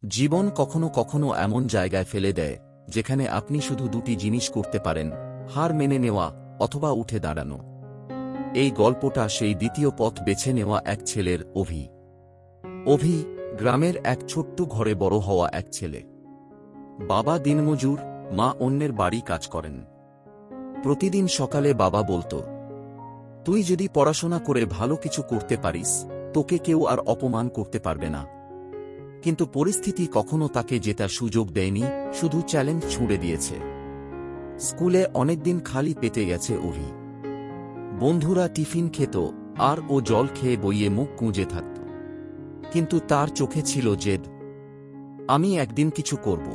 জীবন কখনো কখনো এমন জায়গায় ফেলে দেয় যেখানে আপনি শুধু দুটি জিনিস করতে পারেন, হার মেনে নেওয়া অথবা উঠে দাঁড়ানো। এই গল্পটা সেই দ্বিতীয় পথ বেছে নেওয়া এক ছেলের। অভি গ্রামের এক ছোট্ট ঘরে বড় হওয়া এক ছেলে। বাবা দিনমজুর, মা অন্যের বাড়ি কাজ করেন। প্রতিদিন সকালে বাবা বলতো, তুই যদি পড়াশোনা করে ভালো কিছু করতে পারিস, তোকে কেউ আর অপমান করতে পারবে না। কিন্তু পরিস্থিতি কখনো তাকে জেতার সুযোগ দেয়নি, শুধু চ্যালেঞ্জ ছুঁড়ে দিয়েছে। স্কুলে অনেকদিন খালি পেটে গেছে অভি। বন্ধুরা টিফিন খেত আর ও জল খেয়ে বইয়ে মুখ গুঁজে থাকত। কিন্তু তার চোখে ছিল জেদ। আমি একদিন কিছু করব,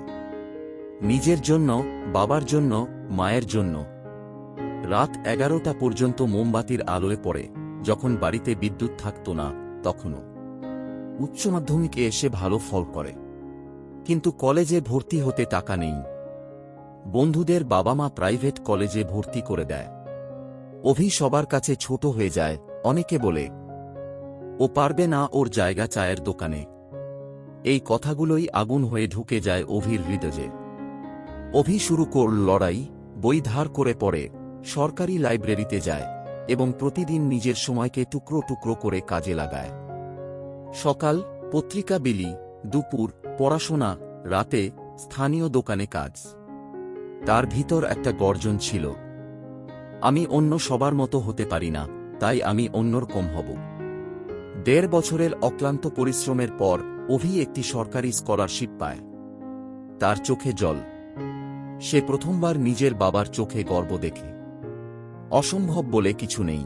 নিজের জন্য, বাবার জন্য, মায়ের জন্য। রাত 11টা পর্যন্ত মোমবাতির আলোয় পড়ে, যখন বাড়িতে বিদ্যুৎ থাকত না তখনও। উচ্চ মাধ্যমিকে এসে ভালো ফল করে, কিন্তু কলেজে ভর্তি হতে টাকা নেই। বন্ধুদের বাবা মা প্রাইভেট কলেজে ভর্তি করে দেয়। অভি সবার কাছে ছোট হয়ে যায়, অনেকে বলে ও পারবে না, ওর জায়গা চায়ের দোকানে। এই কথাগুলোই আগুন হয়ে ঢুকে যায় অভির হৃদয়ে। অভি শুরু করল লড়াই, বই ধার করে পড়ে, সরকারি লাইব্রেরিতে যায় এবং প্রতিদিন নিজের সময়কে টুকরো টুকরো করে কাজে লাগায়। সকাল পত্রিকা বিলি, দুপুর পড়াশোনা, রাতে স্থানীয় দোকানে কাজ। তার ভিতর একটা গর্জন ছিল, আমি অন্য সবার মতো হতে পারি না, তাই আমি অন্যরকম হব। 1.5 বছরের অক্লান্ত পরিশ্রমের পর অভি একটি সরকারি স্কলারশিপ পায়। তার চোখে জল। সে প্রথমবার নিজের বাবার চোখে গর্ব দেখে। অসম্ভব বলে কিছু নেই,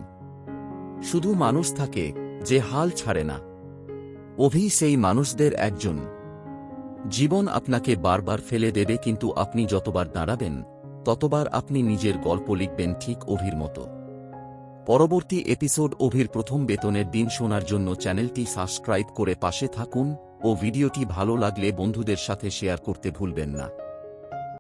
শুধু মানুষ থাকে যে হাল ছাড়ে না। অভি সেই মানুষদের একজন। জীবন আপনাকে বারবার ফেলে দেবে, কিন্তু আপনি যতবার দাঁড়াবেন ততবার আপনি নিজের গল্প লিখবেন, ঠিক অভির মতো। পরবর্তী এপিসোড অভির প্রথম বেতনের দিন শোনার জন্য চ্যানেলটি সাবস্ক্রাইব করে পাশে থাকুন ও ভিডিওটি ভালো লাগলে বন্ধুদের সাথে শেয়ার করতে ভুলবেন না।